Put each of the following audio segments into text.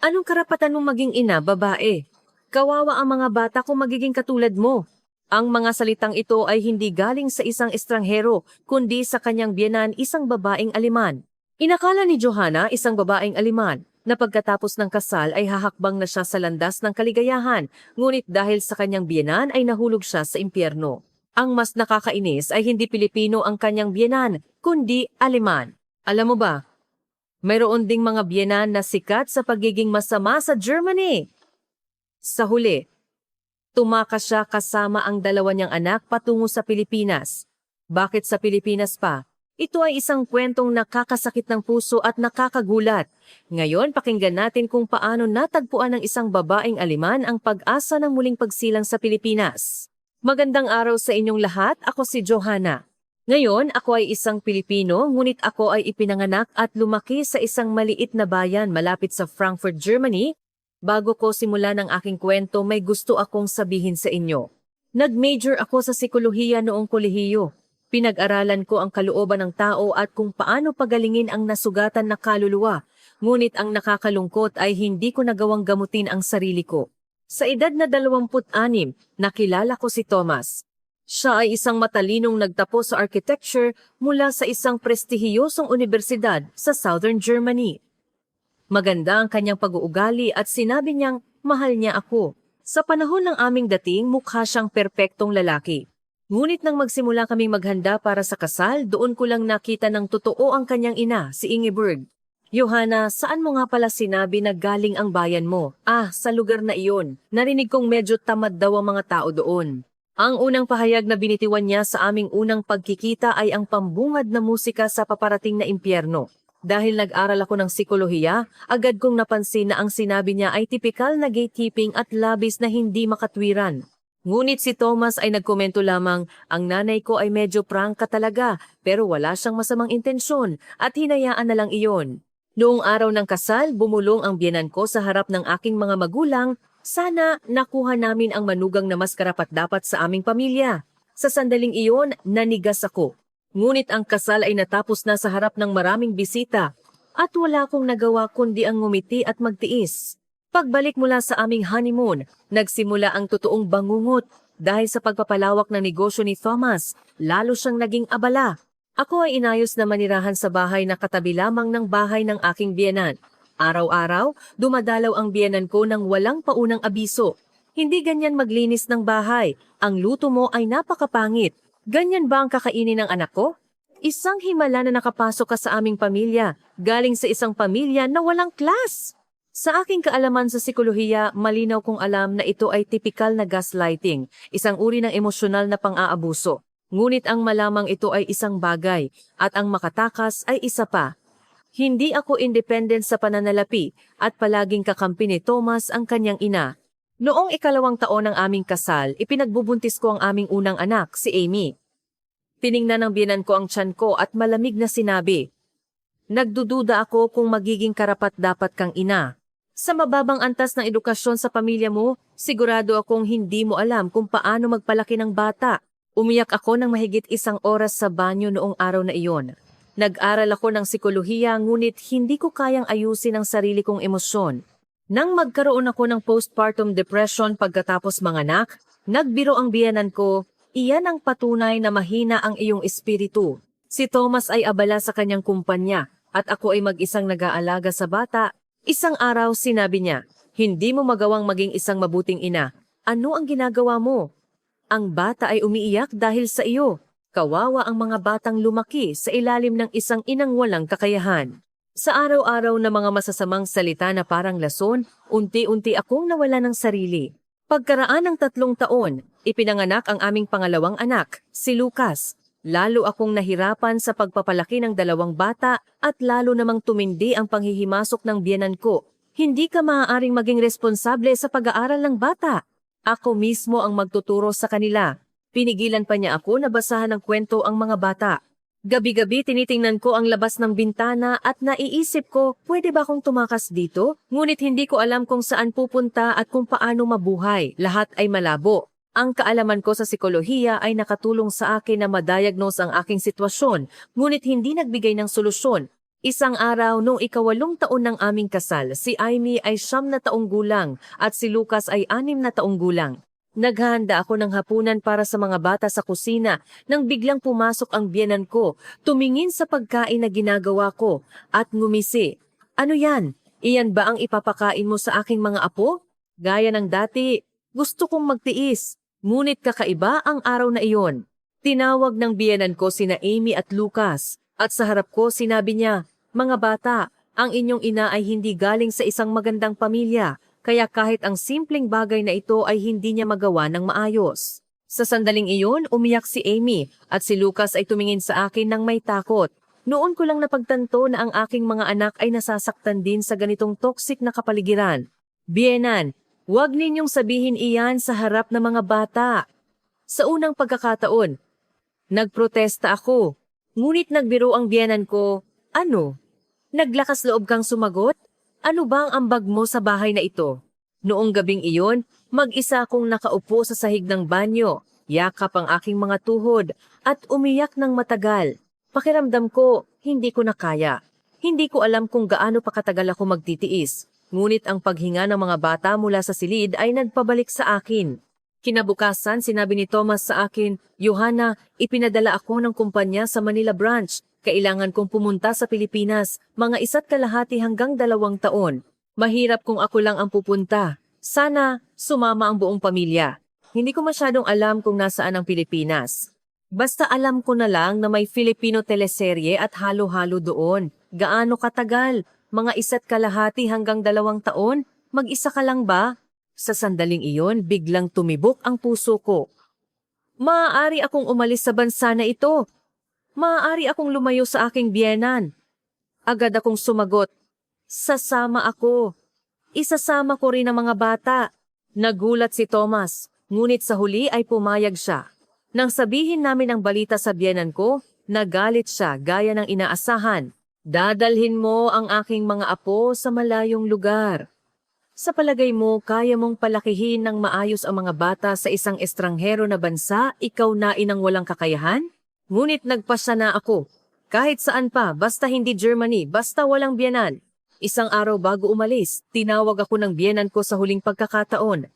Anong karapatan mong maging ina, babae? Kawawa ang mga bata kung magiging katulad mo. Ang mga salitang ito ay hindi galing sa isang estranghero, kundi sa kanyang biyenan, isang babaeng Aleman. Inakala ni Johanna, isang babaeng Aleman, na pagkatapos ng kasal ay hahakbang na siya sa landas ng kaligayahan, ngunit dahil sa kanyang biyenan ay nahulog siya sa impyerno. Ang mas nakakainis ay hindi Pilipino ang kanyang biyenan, kundi Aleman. Alam mo ba, mayroon ding mga biyenan na sikat sa pagiging masama sa Germany. Sa huli, tumakas siya kasama ang dalawa niyang anak patungo sa Pilipinas. Bakit sa Pilipinas pa? Ito ay isang kwentong nakakasakit ng puso at nakakagulat. Ngayon, pakinggan natin kung paano natagpuan ng isang babaeng Aleman ang pag-asa ng muling pagsilang sa Pilipinas. Magandang araw sa inyong lahat, ako si Johanna. Ngayon, ako ay isang Pilipino, ngunit ako ay ipinanganak at lumaki sa isang maliit na bayan malapit sa Frankfurt, Germany. Bago ko simulan ang aking kwento, may gusto akong sabihin sa inyo. Nag-major ako sa psikolohiya noong kolehiyo. Pinag-aralan ko ang kalooban ng tao at kung paano pagalingin ang nasugatan na kaluluwa. Ngunit ang nakakalungkot ay hindi ko nagawang gamutin ang sarili ko. Sa edad na 26, nakilala ko si Thomas. Siya ay isang matalinong nagtapos sa architecture mula sa isang prestihiyosong universidad sa Southern Germany. Maganda ang kanyang pag-uugali at sinabi niyang mahal niya ako. Sa panahon ng aming dating, mukha siyang perpektong lalaki. Ngunit nang magsimula kaming maghanda para sa kasal, doon ko lang nakita ng totoo ang kanyang ina, si Ingeborg. Johanna, saan mo nga pala sinabi na galing ang bayan mo? Sa lugar na iyon. Narinig kong medyo tamad daw ang mga tao doon. Ang unang pahayag na binitiwan niya sa aming unang pagkikita ay ang pambungad na musika sa paparating na impyerno. Dahil nag-aral ako ng psikolohiya, agad kong napansin na ang sinabi niya ay tipikal na gatekeeping at labis na hindi makatwiran. Ngunit si Thomas ay nagkomento lamang, ang nanay ko ay medyo prangka talaga, pero wala siyang masamang intensyon at hinayaan na lang iyon. Noong araw ng kasal, bumulong ang biyenan ko sa harap ng aking mga magulang. Sana nakuha namin ang manugang na mas karapat-dapat sa aming pamilya. Sa sandaling iyon, nanigas ako. Ngunit ang kasal ay natapos na sa harap ng maraming bisita at wala akong nagawa kundi ang ngumiti at magtiis. Pagbalik mula sa aming honeymoon, nagsimula ang totoong bangungot dahil sa pagpapalawak ng negosyo ni Thomas, lalo siyang naging abala. Ako ay inayos na manirahan sa bahay na katabi lamang ng bahay ng aking biyenan. Araw-araw, dumadalaw ang biyenan ko ng walang paunang abiso. Hindi ganyan maglinis ng bahay. Ang luto mo ay napakapangit. Ganyan ba ang kakainin ng anak ko? Isang himala na nakapasok ka sa aming pamilya, galing sa isang pamilya na walang class. Sa aking kaalaman sa psikolohiya, malinaw kong alam na ito ay tipikal na gaslighting, isang uri ng emosyonal na pang-aabuso. Ngunit ang malamang ito ay isang bagay, at ang makatakas ay isa pa. Hindi ako independent sa pananalapi at palaging kakampi ni Thomas ang kanyang ina. Noong ikalawang taon ng aming kasal, ipinagbubuntis ko ang aming unang anak, si Amy. Tiningnan ng biyenan ko ang tiyan ko at malamig na sinabi, "Nagdududa ako kung magiging karapat-dapat kang ina. Sa mababang antas ng edukasyon sa pamilya mo, sigurado akong hindi mo alam kung paano magpalaki ng bata." Umiyak ako ng mahigit 1 oras sa banyo noong araw na iyon. Nag-aral ako ng psikolohiya ngunit hindi ko kayang ayusin ang sarili kong emosyon. Nang magkaroon ako ng postpartum depression pagkatapos manganak, nagbiro ang biyenan ko, "Iyan ang patunay na mahina ang iyong espiritu." Si Thomas ay abala sa kanyang kumpanya at ako ay mag-isang nag-aalaga sa bata. Isang araw sinabi niya, "Hindi mo magawang maging isang mabuting ina. Ano ang ginagawa mo? Ang bata ay umiiyak dahil sa iyo. Kawawa ang mga batang lumaki sa ilalim ng isang inang walang kakayahan." Sa araw-araw na mga masasamang salita na parang lason, unti-unti akong nawala ng sarili. Pagkaraan ng 3 taon, ipinanganak ang aming pangalawang anak, si Lucas. Lalo akong nahirapan sa pagpapalaki ng 2 bata at lalo namang tumindi ang panghihimasok ng biyenan ko. Hindi ka maaaring maging responsable sa pag-aaral ng bata. Ako mismo ang magtuturo sa kanila. Pinigilan pa niya ako na basahan ng kwento ang mga bata. Gabi-gabi tinitingnan ko ang labas ng bintana at naiisip ko, pwede ba akong tumakas dito? Ngunit hindi ko alam kung saan pupunta at kung paano mabuhay. Lahat ay malabo. Ang kaalaman ko sa psikolohiya ay nakatulong sa akin na ma-diagnose ang aking sitwasyon, ngunit hindi nagbigay ng solusyon. Isang araw noong 8 taon ng aming kasal, si Amy ay 9 gulang at si Lucas ay 6 gulang. Naghahanda ako ng hapunan para sa mga bata sa kusina nang biglang pumasok ang biyenan ko, tumingin sa pagkain na ginagawa ko at ngumisi. Ano yan? Iyan ba ang ipapakain mo sa aking mga apo? Gaya ng dati, gusto kong magtiis, ngunit kakaiba ang araw na iyon. Tinawag ng biyenan ko sina Amy at Lucas at sa harap ko sinabi niya, "Mga bata, ang inyong ina ay hindi galing sa isang magandang pamilya, kaya kahit ang simpleng bagay na ito ay hindi niya magawa ng maayos." Sa sandaling iyon, umiyak si Amy at si Lucas ay tumingin sa akin ng may takot. Noon ko lang napagtanto na ang aking mga anak ay nasasaktan din sa ganitong toxic na kapaligiran. Biyenan, huwag ninyong sabihin iyan sa harap ng mga bata. Sa unang pagkakataon, nagprotesta ako. Ngunit nagbiro ang biyenan ko, "Ano? Naglakas loob kang sumagot? Ano ba ang ambag mo sa bahay na ito?" Noong gabing iyon, mag-isa akong nakaupo sa sahig ng banyo, yakap ang aking mga tuhod at umiyak ng matagal. Pakiramdam ko, hindi ko na kaya. Hindi ko alam kung gaano pa katagal ako magtitiis. Ngunit ang paghinga ng mga bata mula sa silid ay nagpabalik sa akin. Kinabukasan, sinabi ni Thomas sa akin, "Johanna, ipinadala ako ng kumpanya sa Manila branch. Kailangan kong pumunta sa Pilipinas, mga 1.5 hanggang 2 taon. Mahirap kung ako lang ang pupunta. Sana sumama ang buong pamilya." Hindi ko masyadong alam kung nasaan ang Pilipinas. Basta alam ko na lang na may Filipino teleserye at halo-halo doon. Gaano katagal? Mga 1.5 hanggang 2 taon? Mag-isa ka lang ba? Sa sandaling iyon, biglang tumibok ang puso ko. Maaari akong umalis sa bansa na ito. Maaari akong lumayo sa aking biyenan. Agad akong sumagot, "Sasama ako. Isasama ko rin ang mga bata." Nagulat si Thomas, ngunit sa huli ay pumayag siya. Nang sabihin namin ang balita sa biyenan ko, nagalit siya gaya ng inaasahan. "Dadalhin mo ang aking mga apo sa malayong lugar. Sa palagay mo, kaya mong palakihin ng maayos ang mga bata sa isang estranghero na bansa, ikaw na inang walang kakayahan?" Ngunit nagpasya na ako. Kahit saan pa, basta hindi Germany, basta walang biyenan. Isang araw bago umalis, tinawag ako ng biyenan ko sa huling pagkakataon.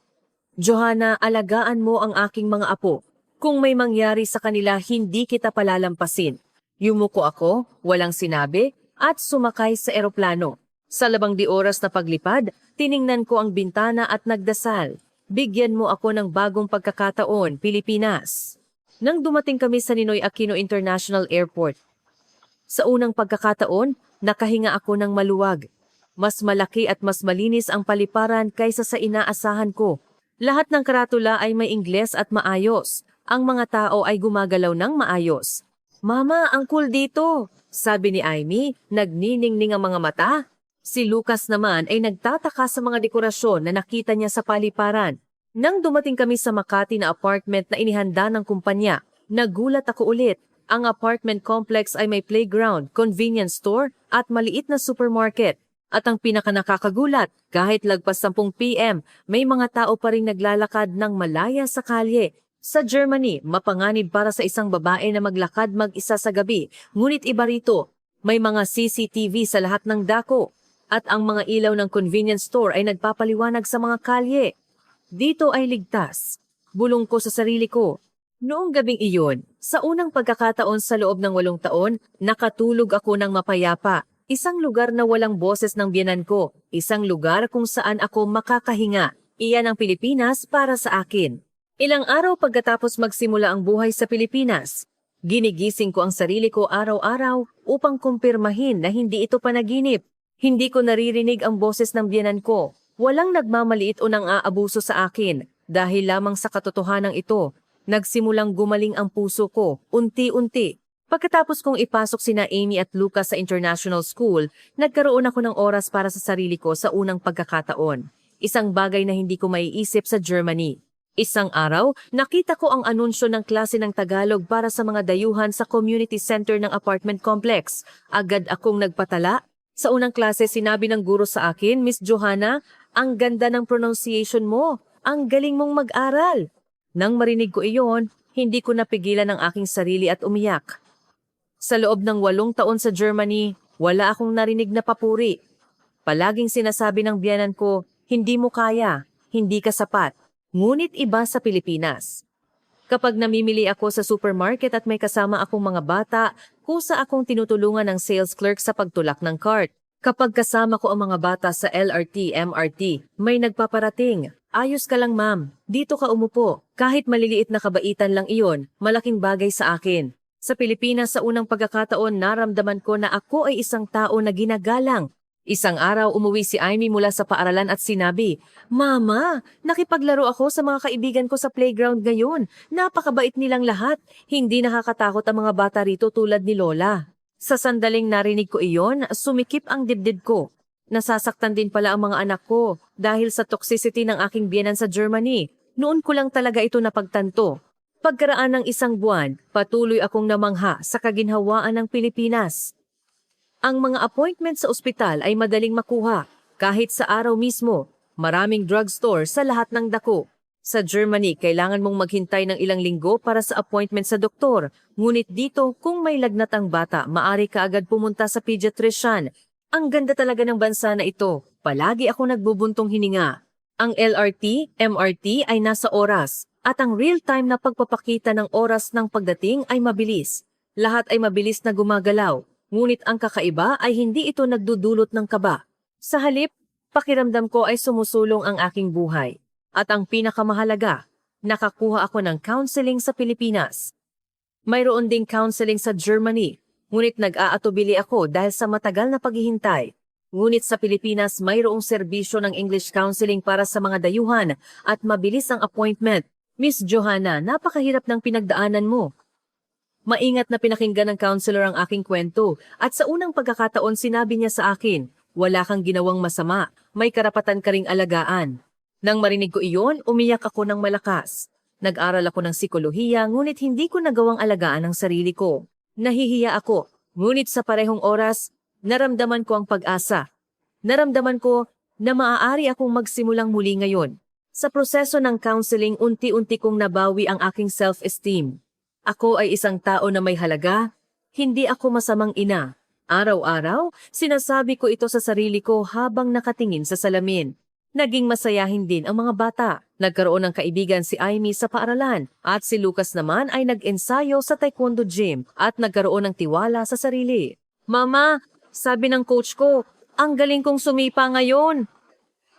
"Johanna, alagaan mo ang aking mga apo. Kung may mangyari sa kanila, hindi kita palalampasin." Yumuko ako, walang sinabi, at sumakay sa eroplano. Sa 2 oras na paglipad, tiningnan ko ang bintana at nagdasal. "Bigyan mo ako ng bagong pagkakataon, Pilipinas." Nang dumating kami sa Ninoy Aquino International Airport, sa unang pagkakataon, nakahinga ako ng maluwag. Mas malaki at mas malinis ang paliparan kaysa sa inaasahan ko. Lahat ng karatula ay may Ingles at maayos. Ang mga tao ay gumagalaw ng maayos. "Mama, ang cool dito," sabi ni Amy, nagniningning ang mga mata. Si Lucas naman ay nagtataka sa mga dekorasyon na nakita niya sa paliparan. Nang dumating kami sa Makati na apartment na inihanda ng kumpanya, nagulat ako ulit. Ang apartment complex ay may playground, convenience store at maliit na supermarket. At ang pinakanakakagulat, kahit lagpas 10 PM, may mga tao pa ring naglalakad ng malaya sa kalye. Sa Germany, mapanganib para sa isang babae na maglakad mag-isa sa gabi. Ngunit iba rito, may mga CCTV sa lahat ng dako. At ang mga ilaw ng convenience store ay nagpapaliwanag sa mga kalye. Dito ay ligtas. Bulong ko sa sarili ko. Noong gabing iyon, sa unang pagkakataon sa loob ng 8 taon, nakatulog ako ng mapayapa. Isang lugar na walang boses ng biyenan ko. Isang lugar kung saan ako makakahinga. Iyan ang Pilipinas para sa akin. Ilang araw pagkatapos magsimula ang buhay sa Pilipinas, ginigising ko ang sarili ko araw-araw upang kumpirmahin na hindi ito panaginip. Hindi ko naririnig ang boses ng biyenan ko. Walang nagmamaliit o nang aabuso sa akin. Dahil lamang sa katotohanan ito, nagsimulang gumaling ang puso ko, unti-unti. Pagkatapos kong ipasok sina Amy at Lucas sa international school, nagkaroon ako ng oras para sa sarili ko sa unang pagkakataon. Isang bagay na hindi ko maiisip sa Germany. Isang araw, nakita ko ang anunsyo ng klase ng Tagalog para sa mga dayuhan sa community center ng apartment complex. Agad akong nagpatala. Sa unang klase, sinabi ng guro sa akin, "Miss Johanna, ang ganda ng pronunciation mo. Ang galing mong mag-aral." Nang marinig ko iyon, hindi ko napigilan ang aking sarili at umiyak. Sa loob ng 8 taon sa Germany, Wala akong narinig na papuri. Palaging sinasabi ng biyenan ko, hindi mo kaya, hindi ka sapat. Ngunit iba sa Pilipinas. Kapag namimili ako sa supermarket at may kasama akong mga bata, kusa akong tinutulungan ng sales clerk sa pagtulak ng cart. Kapag kasama ko ang mga bata sa LRT, MRT, may nagpaparating. Ayos ka lang ma'am, dito ka umupo. Kahit maliliit na kabaitan lang iyon, malaking bagay sa akin. Sa Pilipinas sa unang pagkakataon naramdaman ko na ako ay isang tao na ginagalang. Isang araw umuwi si Amy mula sa paaralan at sinabi, Mama, nakipaglaro ako sa mga kaibigan ko sa playground ngayon. Napakabait nilang lahat. Hindi nakakatakot ang mga bata rito tulad ni Lola. Sa sandaling narinig ko iyon, sumikip ang dibdib ko. Nasasaktan din pala ang mga anak ko dahil sa toxicity ng aking biyenan sa Germany. Noon ko lang talaga ito napagtanto. Pagkaraan ng isang buwan, patuloy akong namangha sa kaginhawaan ng Pilipinas. Ang mga appointment sa ospital ay madaling makuha. Kahit sa araw mismo, maraming drugstore sa lahat ng dako. Sa Germany, kailangan mong maghintay ng ilang linggo para sa appointment sa doktor. Ngunit dito, kung may lagnat ang bata, maaari ka agad pumunta sa pediatrician. Ang ganda talaga ng bansa na ito. Palagi ako nagbubuntong hininga. Ang LRT, MRT ay nasa oras. At ang real-time na pagpapakita ng oras ng pagdating ay mabilis. Lahat ay mabilis na gumagalaw. Ngunit ang kakaiba ay hindi ito nagdudulot ng kaba. Sa halip, pakiramdam ko ay sumusulong ang aking buhay. At ang pinakamahalaga, nakakuha ako ng counseling sa Pilipinas. Mayroon ding counseling sa Germany, ngunit nag-aatubili ako dahil sa matagal na paghihintay. Ngunit sa Pilipinas mayroong serbisyo ng English counseling para sa mga dayuhan at mabilis ang appointment. Miss Johanna, napakahirap ng pinagdaanan mo. Maingat na pinakinggan ng counselor ang aking kwento at sa unang pagkakataon sinabi niya sa akin, wala kang ginawang masama, may karapatan ka ring alagaan. Nang marinig ko iyon, umiyak ako ng malakas. Nag-aral ako ng psikolohiya ngunit hindi ko nagawang alagaan ang sarili ko. Nahihiya ako, ngunit sa parehong oras, naramdaman ko ang pag-asa. Naramdaman ko na maaari akong magsimulang muli ngayon. Sa proseso ng counseling, unti-unti kong nabawi ang aking self-esteem. Ako ay isang tao na may halaga, hindi ako masamang ina. Araw-araw, sinasabi ko ito sa sarili ko habang nakatingin sa salamin. Naging masayahin din ang mga bata. Nagkaroon ng kaibigan si Amy sa paaralan at si Lucas naman ay nag-ensayo sa taekwondo gym at nagkaroon ng tiwala sa sarili. Mama, sabi ng coach ko, ang galing kong sumipa ngayon.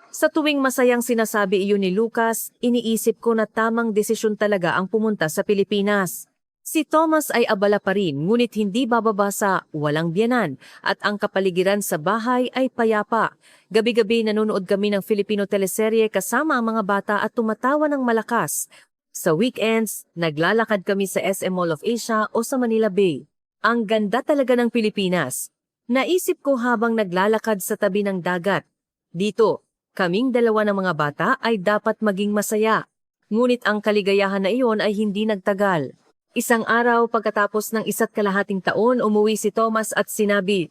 Sa tuwing masayang sinasabi iyon ni Lucas, iniisip ko na tamang desisyon talaga ang pumunta sa Pilipinas. Si Thomas ay abala pa rin ngunit hindi bababa sa walang biyenan at ang kapaligiran sa bahay ay payapa. Gabi-gabi nanonood kami ng Filipino teleserye kasama ang mga bata at tumatawa ng malakas. Sa weekends, naglalakad kami sa SM Mall of Asia o sa Manila Bay. Ang ganda talaga ng Pilipinas. Naisip ko habang naglalakad sa tabi ng dagat. Dito, kaming dalawa ng mga bata ay dapat maging masaya. Ngunit ang kaligayahan na iyon ay hindi nagtagal. Isang araw pagkatapos ng 1.5 taon, umuwi si Thomas at sinabi,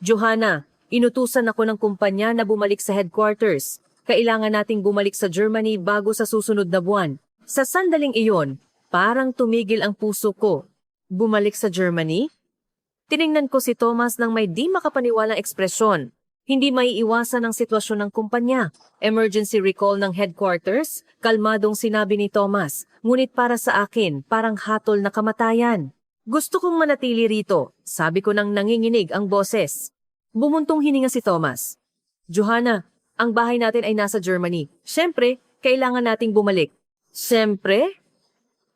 Johanna, inutusan ako ng kumpanya na bumalik sa headquarters. Kailangan nating bumalik sa Germany bago sa susunod na buwan. Sa sandaling iyon, parang tumigil ang puso ko. Bumalik sa Germany? Tiningnan ko si Thomas ng may di makapaniwalang ekspresyon. Hindi maiiwasan ang sitwasyon ng kumpanya. Emergency recall ng headquarters, kalmadong sinabi ni Thomas. Ngunit para sa akin, parang hatol na kamatayan. Gusto kong manatili rito, sabi ko nang nanginginig ang boses. Bumuntong hininga si Thomas. Johanna, ang bahay natin ay nasa Germany. Siyempre, kailangan nating bumalik. Siyempre?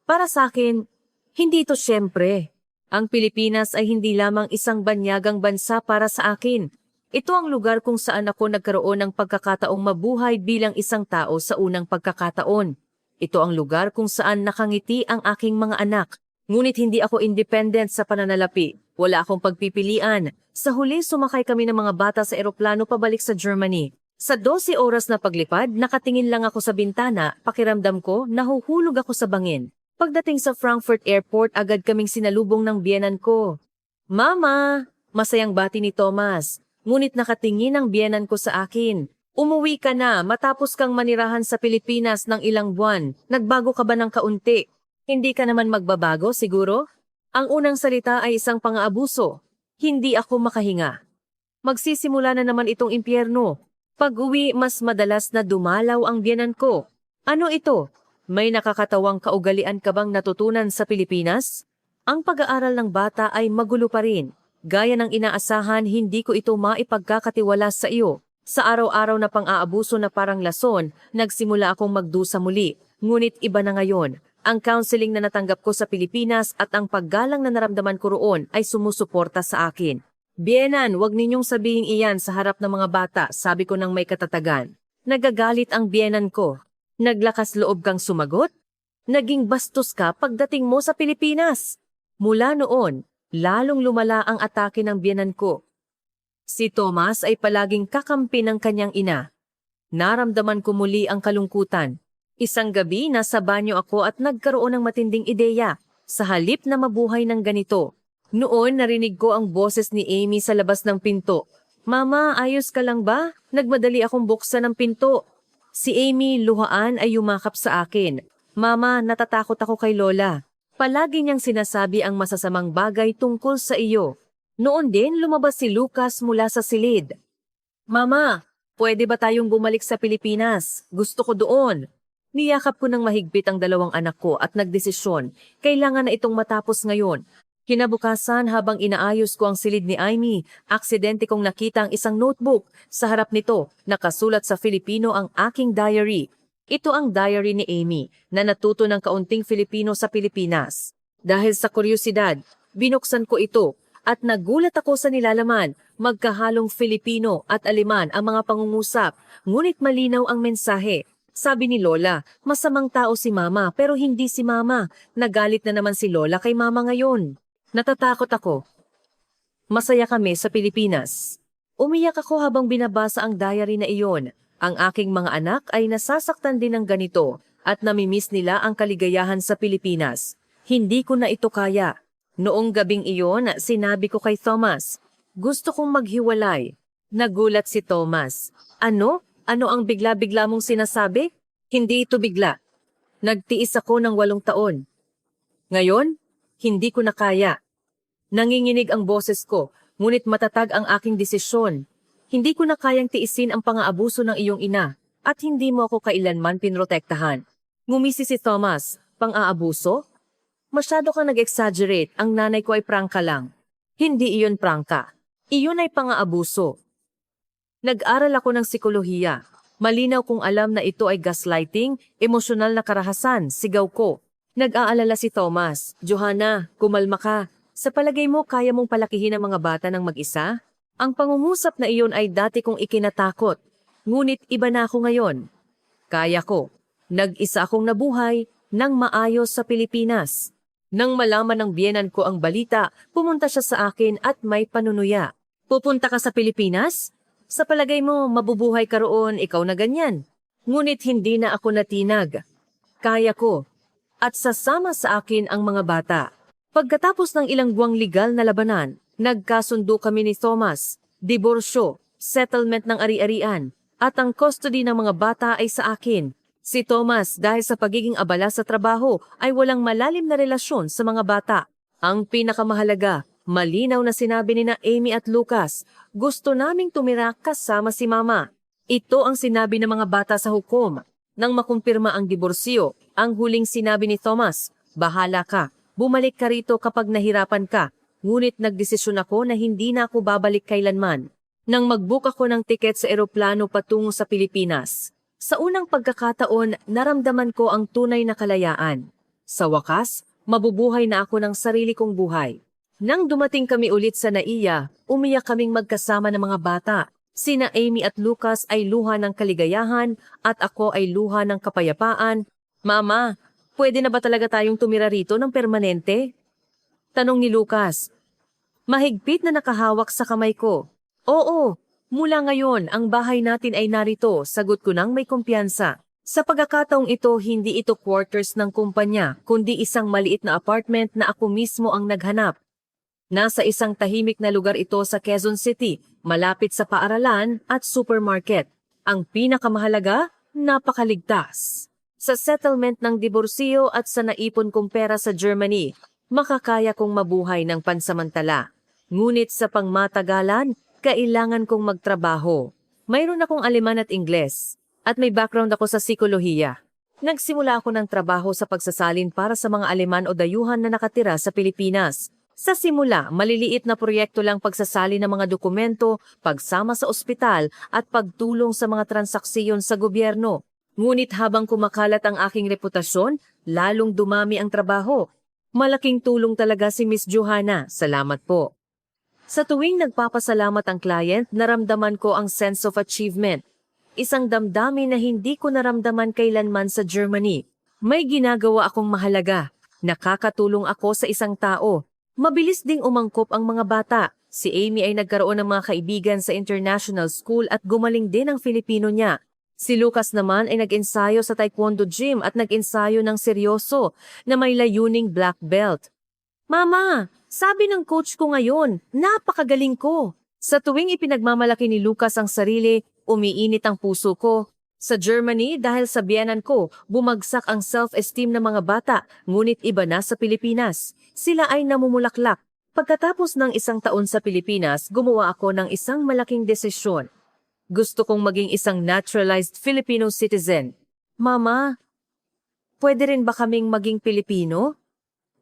Para sa akin, hindi ito siyempre. Ang Pilipinas ay hindi lamang isang banyagang bansa para sa akin. Ito ang lugar kung saan ako nagkaroon ng pagkakataong mabuhay bilang isang tao sa unang pagkakataon. Ito ang lugar kung saan nakangiti ang aking mga anak. Ngunit hindi ako independent sa pananalapi. Wala akong pagpipilian. Sa huli, sumakay kami ng mga bata sa eroplano pabalik sa Germany. Sa 12 oras na paglipad, nakatingin lang ako sa bintana, pakiramdam ko, nahuhulog ako sa bangin. Pagdating sa Frankfurt Airport, agad kaming sinalubong ng biyenan ko. Mama! Masayang bati ni Thomas. Ngunit nakatingin ang biyenan ko sa akin. Umuwi ka na matapos kang manirahan sa Pilipinas ng ilang buwan. Nagbago ka ba ng kaunti? Hindi ka naman magbabago siguro? Ang unang salita ay isang pang-aabuso. Hindi ako makahinga. Magsisimula na naman itong impyerno. Pag-uwi, mas madalas na dumalaw ang biyenan ko. Ano ito? May nakakatawang kaugalian ka bang natutunan sa Pilipinas? Ang pag-aaral ng bata ay magulo pa rin. Gaya ng inaasahan, hindi ko ito maipagkakatiwala sa iyo. Sa araw-araw na pang-aabuso na parang lason, nagsimula akong magdusa muli. Ngunit iba na ngayon. Ang counseling na natanggap ko sa Pilipinas at ang paggalang na naramdaman ko roon ay sumusuporta sa akin. Bienan, wag ninyong sabihin iyan sa harap ng mga bata, sabi ko ng may katatagan. Nagagalit ang bienan ko. Naglakas loob kang sumagot? Naging bastos ka pagdating mo sa Pilipinas. Mula noon, lalong lumala ang atake ng bienan ko. Si Thomas ay palaging kakampi ng kanyang ina. Naramdaman ko muli ang kalungkutan. Isang gabi, nasa banyo ako at nagkaroon ng matinding ideya. Sa halip na mabuhay ng ganito. Noon, narinig ko ang boses ni Amy sa labas ng pinto. Mama, ayos ka lang ba? Nagmadali akong buksan ng pinto. Si Amy, luhaan, ay yumakap sa akin. Mama, natatakot ako kay Lola. Palagi niyang sinasabi ang masasamang bagay tungkol sa iyo. Noon din, lumabas si Lucas mula sa silid. Mama, pwede ba tayong bumalik sa Pilipinas? Gusto ko doon. Niyakap ko ng mahigpit ang dalawang anak ko at nagdesisyon, kailangan na itong matapos ngayon. Kinabukasan habang inaayos ko ang silid ni Amy, aksidente kong nakita ang isang notebook. Sa harap nito, nakasulat sa Filipino ang aking diary. Ito ang diary ni Amy na natuto ng kaunting Filipino sa Pilipinas. Dahil sa kuryosidad, binuksan ko ito at nagulat ako sa nilalaman. Magkahalong Filipino at Aleman ang mga pangungusap, ngunit malinaw ang mensahe. Sabi ni Lola, masamang tao si Mama pero hindi si Mama. Nagalit na naman si Lola kay Mama ngayon. Natatakot ako. Masaya kami sa Pilipinas. Umiyak ako habang binabasa ang diary na iyon. Ang aking mga anak ay nasasaktan din ng ganito at namimiss nila ang kaligayahan sa Pilipinas. Hindi ko na ito kaya. Noong gabing iyon, sinabi ko kay Thomas, gusto kong maghiwalay. Nagulat si Thomas. Ano? Ano ang bigla-bigla mong sinasabi? Hindi ito bigla. Nagtiis ako ng 8 taon. Ngayon, hindi ko na kaya. Nanginginig ang boses ko, ngunit matatag ang aking desisyon. Hindi ko na kayang tiisin ang pang-aabuso ng iyong ina at hindi mo ako kailanman pinrotektahan. Ngumisi si Thomas, pang-aabuso? Masyado kang nag-exaggerate, ang nanay ko ay prangka lang. Hindi iyon prangka. Iyon ay pang-aabuso. Nag-aral ako ng psikolohiya. Malinaw kong alam na ito ay gaslighting, emosyonal na karahasan, sigaw ko. Nag-aalala si Thomas. Johanna, kumalma ka. Sa palagay mo, kaya mong palakihin ang mga bata ng mag-isa? Ang pangungusap na iyon ay dati kong ikinatakot. Ngunit iba na ako ngayon. Kaya ko. Nag-isa akong nabuhay nang maayos sa Pilipinas. Nang malaman ng biyenan ko ang balita, pumunta siya sa akin at may panunuya. Pupunta ka sa Pilipinas? Sa palagay mo, mabubuhay ka roon, ikaw na ganyan. Ngunit hindi na ako natinag. Kaya ko. At sasama sa akin ang mga bata. Pagkatapos ng ilang buwang legal na labanan, nagkasundo kami ni Thomas, diborsyo, settlement ng ari-arian, at ang custody ng mga bata ay sa akin. Si Thomas, dahil sa pagiging abala sa trabaho, ay walang malalim na relasyon sa mga bata. Ang pinakamahalaga, malinaw na sinabi ni na Amy at Lucas, gusto naming tumira kasama si Mama. Ito ang sinabi ng mga bata sa hukom. Nang makumpirma ang diborsyo, ang huling sinabi ni Thomas, bahala ka, bumalik ka rito kapag nahirapan ka. Ngunit nagdesisyon ako na hindi na ako babalik kailanman. Nang mag-book ako ng tiket sa eroplano patungo sa Pilipinas, sa unang pagkakataon, naramdaman ko ang tunay na kalayaan. Sa wakas, mabubuhay na ako ng sarili kong buhay. Nang dumating kami ulit sa NAIA, umiyak kaming magkasama ng mga bata. Sina Amy at Lucas ay luha ng kaligayahan at ako ay luha ng kapayapaan. Mama, pwede na ba talaga tayong tumira rito ng permanente? Tanong ni Lucas. Mahigpit na nakahawak sa kamay ko. Oo, mula ngayon ang bahay natin ay narito, sagot ko nang may kumpiyansa. Sa pagkakataong ito, hindi ito quarters ng kumpanya, kundi isang maliit na apartment na ako mismo ang naghanap. Nasa isang tahimik na lugar ito sa Quezon City, malapit sa paaralan at supermarket. Ang pinakamahalaga, napakaligtas. Sa settlement ng diborsyo at sa naipon kong pera sa Germany, makakaya kong mabuhay ng pansamantala. Ngunit sa pangmatagalan, kailangan kong magtrabaho. Mayroon akong Aleman at Ingles, at may background ako sa psikolohiya. Nagsimula ako ng trabaho sa pagsasalin para sa mga Aleman o dayuhan na nakatira sa Pilipinas. Sa simula, maliliit na proyekto lang pagsasali ng mga dokumento, pagsama sa ospital, at pagtulong sa mga transaksiyon sa gobyerno. Ngunit habang kumakalat ang aking reputasyon, lalong dumami ang trabaho. Malaking tulong talaga si Miss Johanna. Salamat po. Sa tuwing nagpapasalamat ang client, naramdaman ko ang sense of achievement. Isang damdamin na hindi ko naramdaman kailanman sa Germany. May ginagawa akong mahalaga. Nakakatulong ako sa isang tao. Mabilis ding umangkop ang mga bata. Si Amy ay nagkaroon ng mga kaibigan sa international school at gumaling din ang Filipino niya. Si Lucas naman ay nag-ensayo sa taekwondo gym at nag-ensayo ng seryoso na may layuning black belt. Mama, sabi ng coach ko ngayon, napakagaling ko. Sa tuwing ipinagmamalaki ni Lucas ang sarili, umiinit ang puso ko. Sa Germany, dahil sa biyenan ko, bumagsak ang self-esteem ng mga bata, ngunit iba na sa Pilipinas. Sila ay namumulaklak. Pagkatapos ng isang taon sa Pilipinas, gumawa ako ng isang malaking desisyon. Gusto kong maging isang naturalized Filipino citizen. Mama, pwede rin ba kaming maging Pilipino?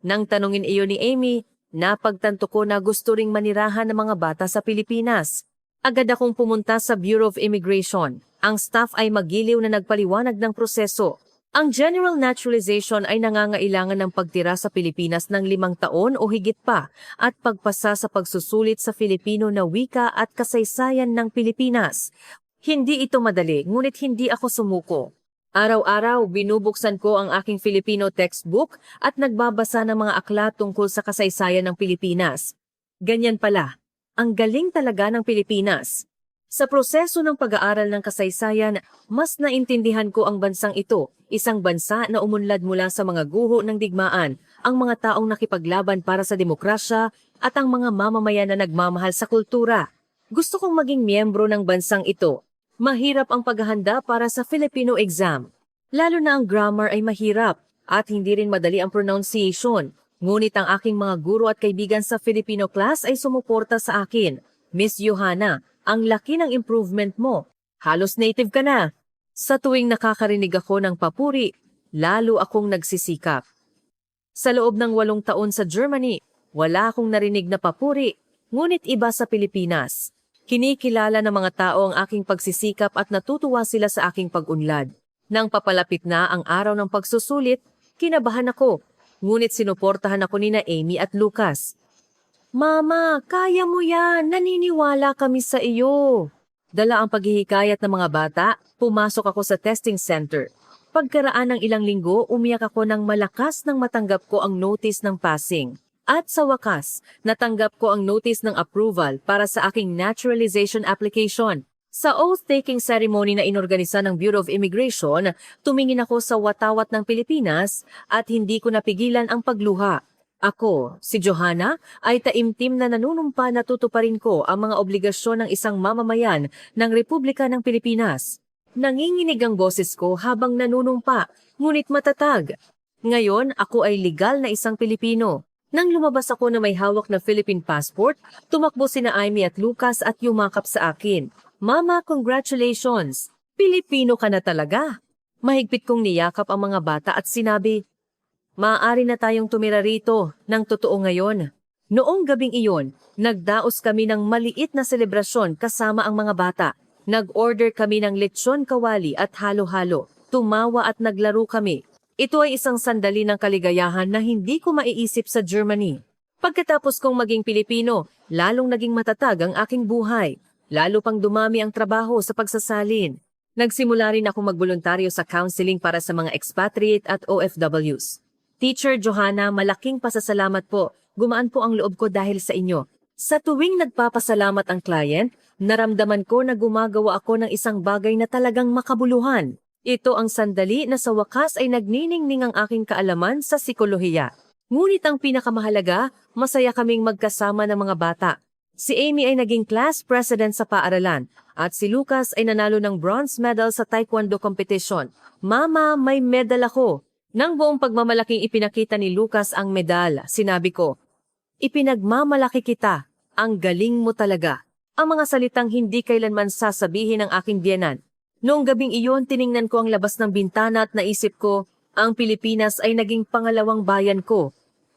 Nang tanungin iyon ni Amy, napagtanto ko na gusto ring manirahan ng mga bata sa Pilipinas. Agad akong pumunta sa Bureau of Immigration. Ang staff ay magiliw na nagpaliwanag ng proseso. Ang general naturalization ay nangangailangan ng pagtira sa Pilipinas ng 5 taon o higit pa at pagpasa sa pagsusulit sa Filipino na wika at kasaysayan ng Pilipinas. Hindi ito madali, ngunit hindi ako sumuko. Araw-araw, binubuksan ko ang aking Filipino textbook at nagbabasa ng mga aklat tungkol sa kasaysayan ng Pilipinas. Ganyan pala, ang galing talaga ng Pilipinas. Sa proseso ng pag-aaral ng kasaysayan, mas naintindihan ko ang bansang ito, isang bansa na umunlad mula sa mga guho ng digmaan, ang mga taong nakipaglaban para sa demokrasya at ang mga mamamayan na nagmamahal sa kultura. Gusto kong maging miyembro ng bansang ito. Mahirap ang paghahanda para sa Filipino exam. Lalo na ang grammar ay mahirap at hindi rin madali ang pronunciation. Ngunit ang aking mga guro at kaibigan sa Filipino class ay sumuporta sa akin. Miss Johanna, ang laki ng improvement mo. Halos native ka na. Sa tuwing nakakarinig ako ng papuri, lalo akong nagsisikap. Sa loob ng 8 taon sa Germany, wala akong narinig na papuri, ngunit iba sa Pilipinas. Kinikilala ng mga tao ang aking pagsisikap at natutuwa sila sa aking pag-unlad. Nang papalapit na ang araw ng pagsusulit, kinabahan ako, ngunit sinuportahan ako nina Amy at Lucas. Mama, kaya mo yan, naniniwala kami sa iyo. Dala ang paghihikayat ng mga bata, pumasok ako sa testing center. Pagkaraan ng ilang linggo, umiyak ako ng malakas nang matanggap ko ang notice ng passing. At sa wakas, natanggap ko ang notice ng approval para sa aking naturalization application. Sa oath-taking ceremony na inorganisa ng Bureau of Immigration, tumingin ako sa watawat ng Pilipinas at hindi ko napigilan ang pagluha. Ako, si Johanna, ay taimtim na nanunumpa na tutuparin ko ang mga obligasyon ng isang mamamayan ng Republika ng Pilipinas. Nanginginig ang boses ko habang nanunumpa, ngunit matatag. Ngayon, ako ay legal na isang Pilipino. Nang lumabas ako na may hawak na Philippine passport, tumakbo sina Amy at Lucas at yumakap sa akin. Mama, congratulations! Pilipino ka na talaga! Mahigpit kong niyakap ang mga bata at sinabi, maaari na tayong tumira rito ng totoo ngayon. Noong gabing iyon, nagdaos kami ng maliit na selebrasyon kasama ang mga bata. Nag-order kami ng lechon kawali at halo-halo. Tumawa at naglaro kami. Ito ay isang sandali ng kaligayahan na hindi ko maiisip sa Germany. Pagkatapos kong maging Pilipino, lalong naging matatag ang aking buhay. Lalo pang dumami ang trabaho sa pagsasalin. Nagsimula rin ako magboluntaryo sa counseling para sa mga expatriate at OFWs. Teacher Johanna, malaking pasasalamat po. Gumaan po ang loob ko dahil sa inyo. Sa tuwing nagpapasalamat ang client, naramdaman ko na gumagawa ako ng isang bagay na talagang makabuluhan. Ito ang sandali na sa wakas ay nagniningning ang aking kaalaman sa psikolohiya. Ngunit ang pinakamahalaga, masaya kaming magkasama ng mga bata. Si Amy ay naging class president sa paaralan at si Lucas ay nanalo ng bronze medal sa taekwondo competition. Mama, may medal ako. Nang buong pagmamalaking ipinakita ni Lucas ang medal, sinabi ko, ipinagmamalaki kita, ang galing mo talaga. Ang mga salitang hindi kailanman sasabihin ng aking biyenan. Noong gabing iyon, tiningnan ko ang labas ng bintana at naisip ko, ang Pilipinas ay naging pangalawang bayan ko.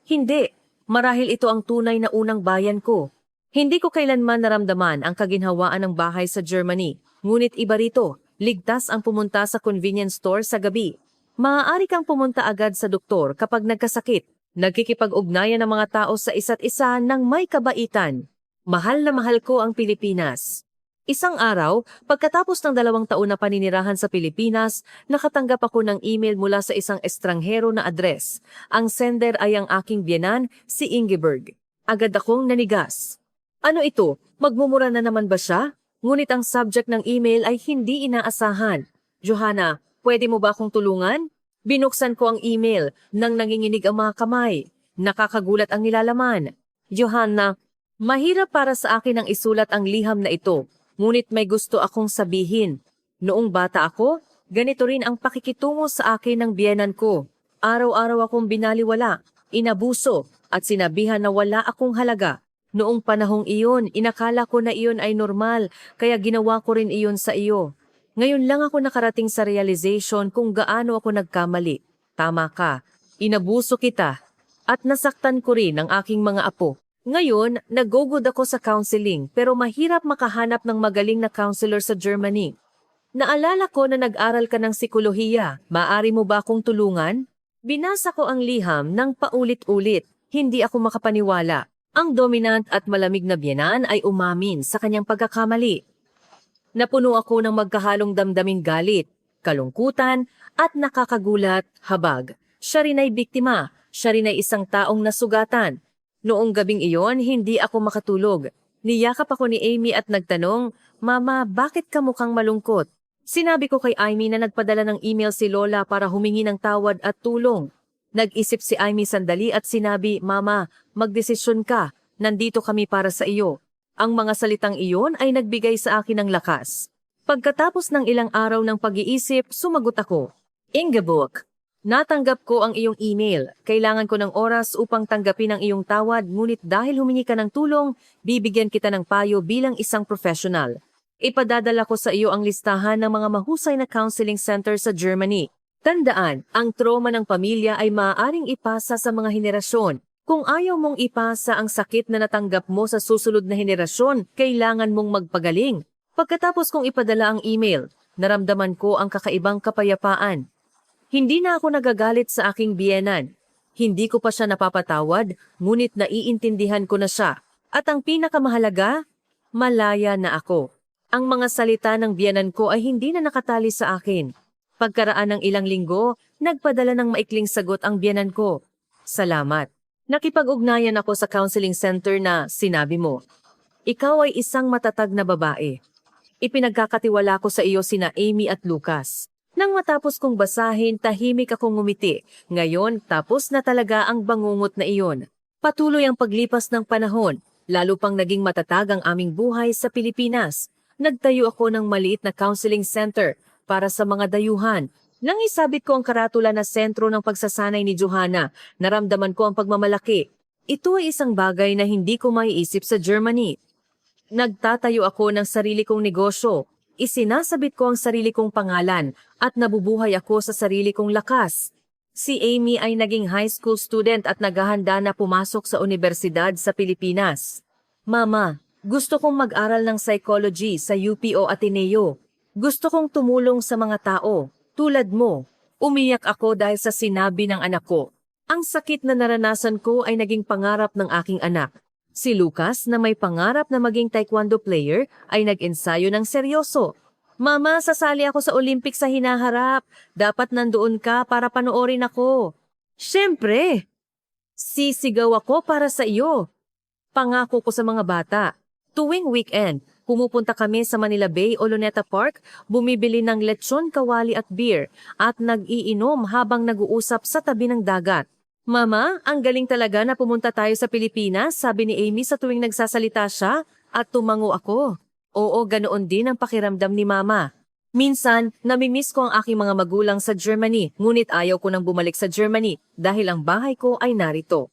Hindi, marahil ito ang tunay na unang bayan ko. Hindi ko kailanman naramdaman ang kaginhawaan ng bahay sa Germany, ngunit iba rito, ligtas ang pumunta sa convenience store sa gabi. Maaari kang pumunta agad sa doktor kapag nagkasakit. Nagkikipag-ugnayan ng mga tao sa isa't isa ng may kabaitan. Mahal na mahal ko ang Pilipinas. Isang araw, pagkatapos ng 2 taon na paninirahan sa Pilipinas, nakatanggap ako ng email mula sa isang estranghero na address. Ang sender ay ang aking biyenan, si Ingeborg. Agad akong nanigas. Ano ito? Magmumura na naman ba siya? Ngunit ang subject ng email ay hindi inaasahan. Johanna, pwede mo ba akong tulungan? Binuksan ko ang email nang nanginginig ang mga kamay. Nakakagulat ang nilalaman. Johanna, mahirap para sa akin ang isulat ang liham na ito, ngunit may gusto akong sabihin. Noong bata ako, ganito rin ang pakikitungo sa akin ng biyenan ko. Araw-araw akong binaliwala, inabuso, at sinabihan na wala akong halaga. Noong panahong iyon, inakala ko na iyon ay normal, kaya ginawa ko rin iyon sa iyo. Ngayon lang ako nakarating sa realization kung gaano ako nagkamali. Tama ka, inabuso kita, at nasaktan ko rin ang aking mga apo. Ngayon, nagugod ako sa counseling pero mahirap makahanap ng magaling na counselor sa Germany. Naalala ko na nag-aral ka ng psikolohiya. Maaari mo ba akong tulungan? Binasa ko ang liham ng paulit-ulit. Hindi ako makapaniwala. Ang dominant at malamig na biyenan ay umamin sa kanyang pagkakamali. Napuno ako ng magkahalong damdaming galit, kalungkutan, at nakakagulat, habag. Siya rin ay biktima, siya rin ay isang taong nasugatan. Noong gabing iyon, hindi ako makatulog. Niyakap ako ni Amy at nagtanong, Mama, bakit ka mukhang malungkot? Sinabi ko kay Amy na nagpadala ng email si Lola para humingi ng tawad at tulong. Nag-isip si Amy sandali at sinabi, Mama, magdesisyon ka, nandito kami para sa iyo. Ang mga salitang iyon ay nagbigay sa akin ng lakas. Pagkatapos ng ilang araw ng pag-iisip, sumagot ako. Ingeborg, natanggap ko ang iyong email. Kailangan ko ng oras upang tanggapin ang iyong tawad, ngunit dahil humingi ka ng tulong, bibigyan kita ng payo bilang isang professional. Ipadadala ko sa iyo ang listahan ng mga mahusay na counseling center sa Germany. Tandaan, ang trauma ng pamilya ay maaaring ipasa sa mga henerasyon. Kung ayaw mong ipasa ang sakit na natanggap mo sa susunod na henerasyon, kailangan mong magpagaling. Pagkatapos kong ipadala ang email, naramdaman ko ang kakaibang kapayapaan. Hindi na ako nagagalit sa aking biyenan. Hindi ko pa siya napapatawad, ngunit naiintindihan ko na siya. At ang pinakamahalaga, malaya na ako. Ang mga salita ng biyenan ko ay hindi na nakatali sa akin. Pagkaraan ng ilang linggo, nagpadala ng maikling sagot ang biyenan ko. Salamat. Nakipag-ugnayan ako sa counseling center na sinabi mo, ikaw ay isang matatag na babae. Ipinagkakatiwala ko sa iyo sina Amy at Lucas. Nang matapos kong basahin, tahimik akong ngumiti. Ngayon, tapos na talaga ang bangungot na iyon. Patuloy ang paglipas ng panahon, lalo pang naging matatag ang aming buhay sa Pilipinas. Nagtayo ako ng maliit na counseling center para sa mga dayuhan. Nang isabit ko ang karatula na sentro ng pagsasanay ni Johanna, naramdaman ko ang pagmamalaki. Ito ay isang bagay na hindi ko maiisip sa Germany. Nagtatayo ako ng sarili kong negosyo. Isinasabit ko ang sarili kong pangalan at nabubuhay ako sa sarili kong lakas. Si Amy ay naging high school student at naghahanda na pumasok sa universidad sa Pilipinas. Mama, gusto kong mag-aral ng psychology sa UPO Ateneo. Gusto kong tumulong sa mga tao. Tulad mo, umiyak ako dahil sa sinabi ng anak ko. Ang sakit na naranasan ko ay naging pangarap ng aking anak. Si Lucas na may pangarap na maging taekwondo player ay nag-ensayo ng seryoso. Mama, sasali ako sa Olympics sa hinaharap. Dapat nandoon ka para panoorin ako. Siyempre! Sisigaw ako para sa iyo. Pangako ko sa mga bata. Tuwing weekend, pumupunta kami sa Manila Bay o Luneta Park, bumibili ng lechon, kawali at beer, at nag-iinom habang nag-uusap sa tabi ng dagat. Mama, ang galing talaga na pumunta tayo sa Pilipinas, sabi ni Amy sa tuwing nagsasalita siya, at tumango ako. Oo, ganoon din ang pakiramdam ni Mama. Minsan, namimiss ko ang aking mga magulang sa Germany, ngunit ayaw ko nang bumalik sa Germany dahil ang bahay ko ay narito.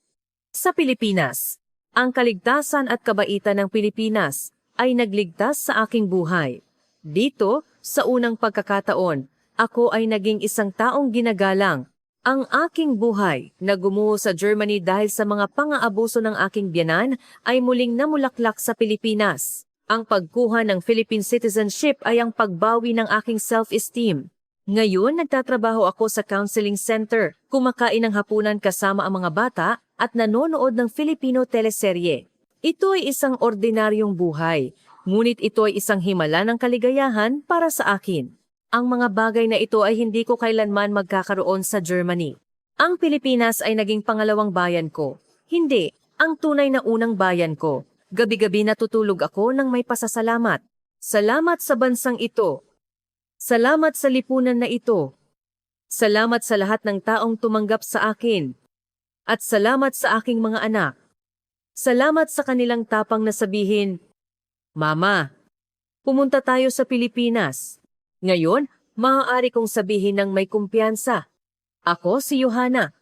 Sa Pilipinas. Ang kaligtasan at kabaitan ng Pilipinas. ay nagligtas sa aking buhay. Dito, sa unang pagkakataon, ako ay naging isang taong ginagalang. Ang aking buhay na gumuho sa Germany dahil sa mga pang-aabuso ng aking biyenan ay muling namulaklak sa Pilipinas. Ang pagkuha ng Philippine citizenship ay ang pagbawi ng aking self-esteem. Ngayon, nagtatrabaho ako sa counseling center, kumakain ng hapunan kasama ang mga bata at nanonood ng Filipino teleserye. Ito ay isang ordinaryong buhay, ngunit ito ay isang himala ng kaligayahan para sa akin. Ang mga bagay na ito ay hindi ko kailanman magkakaroon sa Germany. Ang Pilipinas ay naging pangalawang bayan ko. Hindi, ang tunay na unang bayan ko. Gabi-gabi natutulog ako ng may pasasalamat. Salamat sa bansang ito. Salamat sa lipunan na ito. Salamat sa lahat ng taong tumanggap sa akin. At salamat sa aking mga anak. Salamat sa kanilang tapang na sabihin, Mama, pumunta tayo sa Pilipinas. Ngayon, maaari kong sabihin ng may kumpiyansa. Ako si Johanna,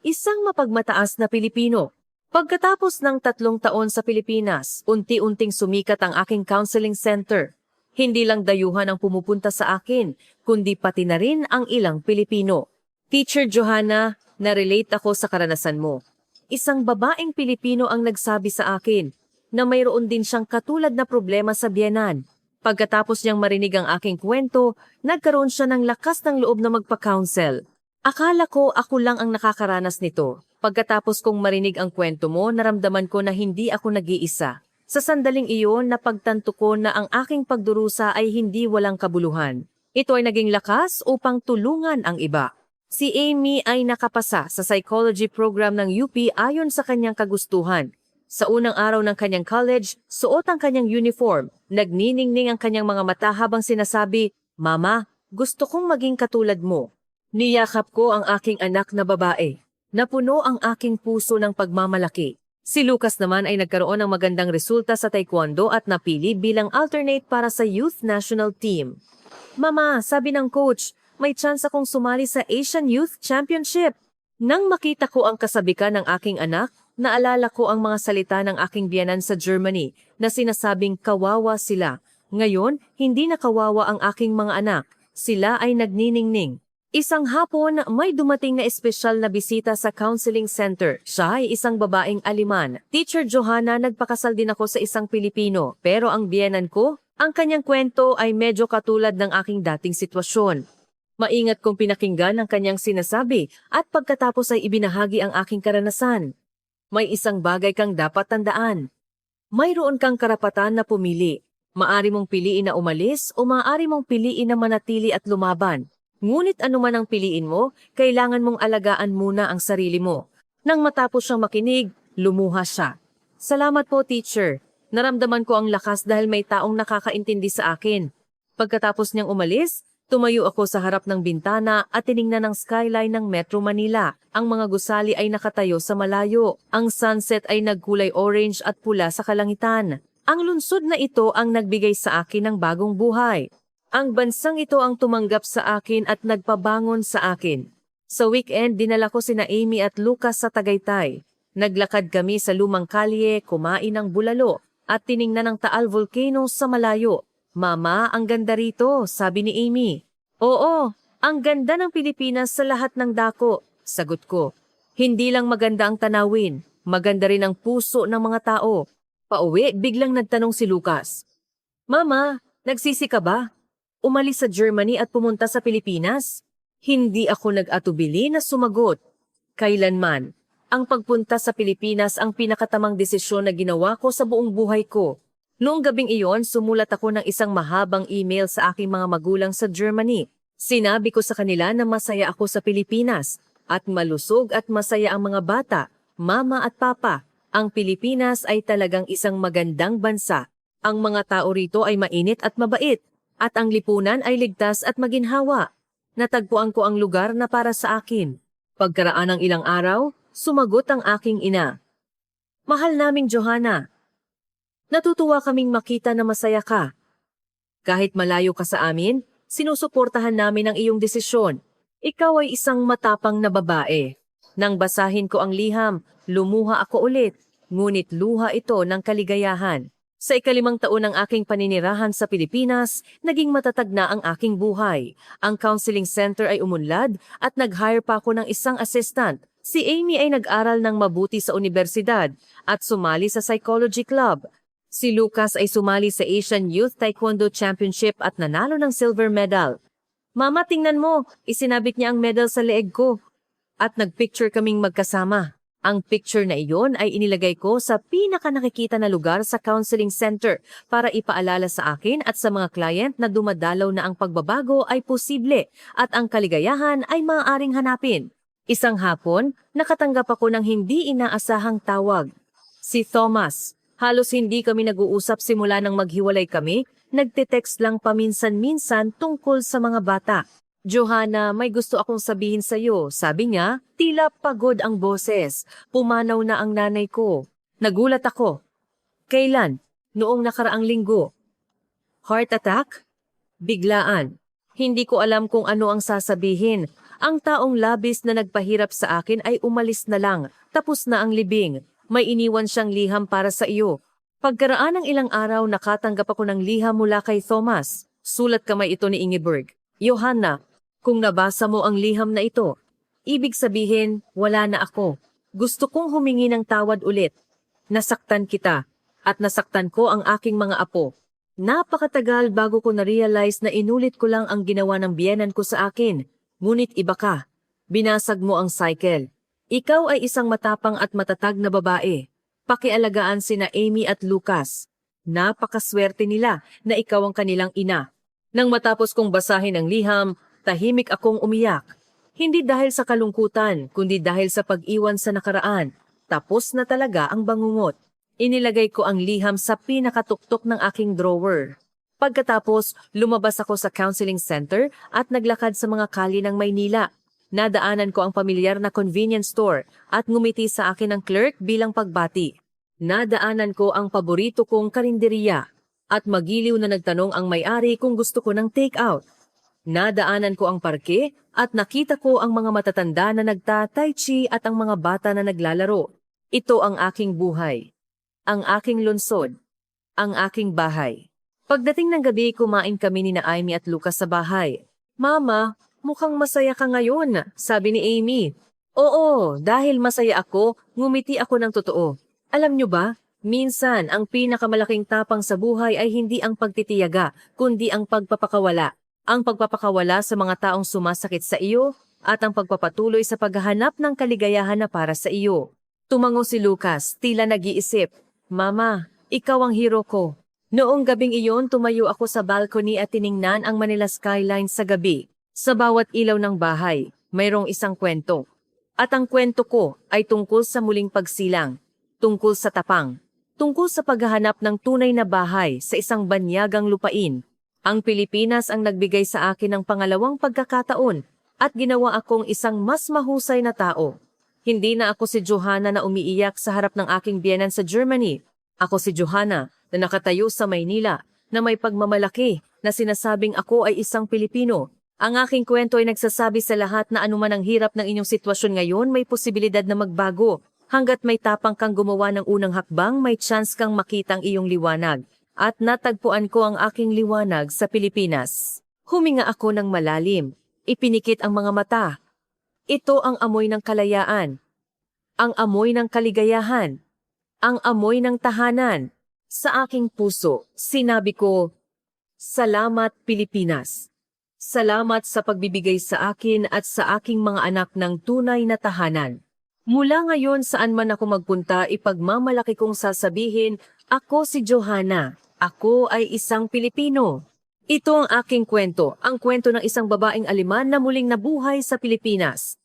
isang mapagmataas na Pilipino. Pagkatapos ng 3 taon sa Pilipinas, unti-unting sumikat ang aking counseling center. Hindi lang dayuhan ang pumupunta sa akin, kundi pati na rin ang ilang Pilipino. Teacher Johanna, na-relate ako sa karanasan mo. Isang babaeng Pilipino ang nagsabi sa akin na mayroon din siyang katulad na problema sa biyenan. Pagkatapos niyang marinig ang aking kwento, nagkaroon siya ng lakas ng loob na magpa-counsel. Akala ko ako lang ang nakakaranas nito. Pagkatapos kong marinig ang kwento mo, naramdaman ko na hindi ako nag-iisa. Sa sandaling iyon, napagtanto ko na ang aking pagdurusa ay hindi walang kabuluhan. Ito ay naging lakas upang tulungan ang iba. Si Amy ay nakapasa sa psychology program ng UP ayon sa kanyang kagustuhan. Sa unang araw ng kanyang college, suot ang kanyang uniform. Nagniningning ang kanyang mga mata habang sinasabi, Mama, gusto kong maging katulad mo. Niyakap ko ang aking anak na babae. Napuno ang aking puso ng pagmamalaki. Si Lucas naman ay nagkaroon ng magandang resulta sa taekwondo at napili bilang alternate para sa youth national team. Mama, sabi ng coach, may chance akong sumali sa Asian Youth Championship. Nang makita ko ang kasabikan ng aking anak, naalala ko ang mga salita ng aking biyenan sa Germany na sinasabing kawawa sila. Ngayon, hindi na kawawa ang aking mga anak. Sila ay nagniningning. Isang hapon, may dumating na espesyal na bisita sa counseling center. Siya ay isang babaeng Aleman. Teacher Johanna, nagpakasal din ako sa isang Pilipino. Pero ang biyenan ko, ang kanyang kwento ay medyo katulad ng aking dating sitwasyon. Maingat kong pinakinggan ang kanyang sinasabi at pagkatapos ay ibinahagi ang aking karanasan. May isang bagay kang dapat tandaan. Mayroon kang karapatan na pumili. Maari mong piliin na umalis o maaari mong piliin na manatili at lumaban. Ngunit anuman ang piliin mo, kailangan mong alagaan muna ang sarili mo. Nang matapos siyang makinig, lumuha siya. Salamat po, teacher. Naramdaman ko ang lakas dahil may taong nakakaintindi sa akin. Pagkatapos niyang umalis, tumayo ako sa harap ng bintana at tiningnan ang skyline ng Metro Manila. Ang mga gusali ay nakatayo sa malayo. Ang sunset ay nagkulay orange at pula sa kalangitan. Ang lungsod na ito ang nagbigay sa akin ng bagong buhay. Ang bansang ito ang tumanggap sa akin at nagpabangon sa akin. Sa weekend, dinala ko sina Amy at Lucas sa Tagaytay. Naglakad kami sa lumang kalye, kumain ng bulalo, at tiningnan ang Taal Volcano sa malayo. Mama, ang ganda rito, sabi ni Amy. Oo, ang ganda ng Pilipinas sa lahat ng dako, sagot ko. Hindi lang maganda ang tanawin, maganda rin ang puso ng mga tao. Pauwi, biglang nagtanong si Lucas. Mama, nagsisi ka ba? Umalis sa Germany at pumunta sa Pilipinas? Hindi ako nag-atubili na sumagot. Kailanman, ang pagpunta sa Pilipinas ang pinakatamang desisyon na ginawa ko sa buong buhay ko. Noong gabing iyon, sumulat ako ng isang mahabang email sa aking mga magulang sa Germany. Sinabi ko sa kanila na masaya ako sa Pilipinas at malusog at masaya ang mga bata, mama at papa. Ang Pilipinas ay talagang isang magandang bansa. Ang mga tao rito ay mainit at mabait. At ang lipunan ay ligtas at maginhawa. Natagpuan ko ang lugar na para sa akin. Pagkaraan ng ilang araw, sumagot ang aking ina. Mahal naming Johanna, natutuwa kaming makita na masaya ka. Kahit malayo ka sa amin, sinusuportahan namin ang iyong desisyon. Ikaw ay isang matapang na babae. Nang basahin ko ang liham, lumuha ako ulit, ngunit luha ito ng kaligayahan. Sa ikalimang taon ng aking paninirahan sa Pilipinas, naging matatag na ang aking buhay. Ang counseling center ay umunlad at nag-hire pa ako ng isang assistant. Si Amy ay nag-aral ng mabuti sa universidad at sumali sa psychology club. Si Lucas ay sumali sa Asian Youth Taekwondo Championship at nanalo ng silver medal. Mama, tingnan mo, isinabit niya ang medal sa leeg ko. At nagpicture kaming magkasama. Ang picture na iyon ay inilagay ko sa pinaka-nakikita na lugar sa counseling center para ipaalala sa akin at sa mga client na dumadalaw na ang pagbabago ay posible at ang kaligayahan ay maaaring hanapin. Isang hapon, nakatanggap ako ng hindi inaasahang tawag. Si Thomas. Halos hindi kami nag-uusap simula nang maghiwalay kami, nagte-text lang paminsan-minsan tungkol sa mga bata. Johanna, may gusto akong sabihin sa iyo, sabi niya, tila pagod ang boses. Pumanaw na ang nanay ko. Nagulat ako. Kailan? Noong nakaraang linggo. Heart attack? Biglaan. Hindi ko alam kung ano ang sasabihin. Ang taong labis na nagpahirap sa akin ay umalis na lang. Tapos na ang libing. May iniwan siyang liham para sa iyo. Pagkaraan ng ilang araw, nakatanggap ako ng liham mula kay Thomas. Sulat kamay ito ni Ingeborg. Johanna, kung nabasa mo ang liham na ito, ibig sabihin, wala na ako. Gusto kong humingi ng tawad ulit. Nasaktan kita, at nasaktan ko ang aking mga apo. Napakatagal bago ko na-realize na inulit ko lang ang ginawa ng biyenan ko sa akin. Ngunit iba ka. Binasag mo ang cycle. Ikaw ay isang matapang at matatag na babae. Pakialagaan sina Amy at Lucas. Napakaswerte nila na ikaw ang kanilang ina. Nang matapos kong basahin ang liham, tahimik akong umiyak. Hindi dahil sa kalungkutan, kundi dahil sa pag-iwan sa nakaraan. Tapos na talaga ang bangungot. Inilagay ko ang liham sa pinakatuktok ng aking drawer. Pagkatapos, lumabas ako sa counseling center at naglakad sa mga kalye ng Maynila. Nadaanan ko ang pamilyar na convenience store at ngumiti sa akin ang clerk bilang pagbati. Nadaanan ko ang paborito kong karinderiya at magiliw na nagtanong ang may-ari kung gusto ko ng take-out. Nadaanan ko ang parke at nakita ko ang mga matatanda na nagta-tai chi at ang mga bata na naglalaro. Ito ang aking buhay. Ang aking lungsod. Ang aking bahay. Pagdating ng gabi, kumain kami ni Amy at Lucas sa bahay. Mama, mukhang masaya ka ngayon, sabi ni Amy. Oo, dahil masaya ako, ngumiti ako ng totoo. Alam niyo ba, minsan ang pinakamalaking tapang sa buhay ay hindi ang pagtitiyaga, kundi ang pagpapakawala. Ang pagpapakawala sa mga taong sumasakit sa iyo at ang pagpapatuloy sa paghahanap ng kaligayahan na para sa iyo. Tumango si Lucas, tila nag-iisip. Mama, ikaw ang hero ko. Noong gabing iyon, tumayo ako sa balcony at tiningnan ang Manila skyline sa gabi. Sa bawat ilaw ng bahay, mayroong isang kwento. At ang kwento ko ay tungkol sa muling pagsilang, tungkol sa tapang, tungkol sa paghahanap ng tunay na bahay sa isang banyagang lupain. Ang Pilipinas ang nagbigay sa akin ng pangalawang pagkakataon at ginawa akong isang mas mahusay na tao. Hindi na ako si Johanna na umiiyak sa harap ng aking biyenan sa Germany. Ako si Johanna na nakatayo sa Maynila na may pagmamalaki na sinasabing ako ay isang Pilipino. Ang aking kwento ay nagsasabi sa lahat na anuman ang hirap ng inyong sitwasyon ngayon, may posibilidad na magbago. Hanggat may tapang kang gumawa ng unang hakbang, may chance kang makita ang iyong liwanag. At natagpuan ko ang aking liwanag sa Pilipinas. Huminga ako ng malalim. Ipinikit ang mga mata. Ito ang amoy ng kalayaan. Ang amoy ng kaligayahan. Ang amoy ng tahanan. Sa aking puso, sinabi ko, Salamat Pilipinas. Salamat sa pagbibigay sa akin at sa aking mga anak ng tunay na tahanan. Mula ngayon saan man ako magpunta, ipagmamalaki kong sasabihin, ako si Johanna. Ako ay isang Pilipino. Ito ang aking kwento, ang kwento ng isang babaeng Aleman na muling nabuhay sa Pilipinas.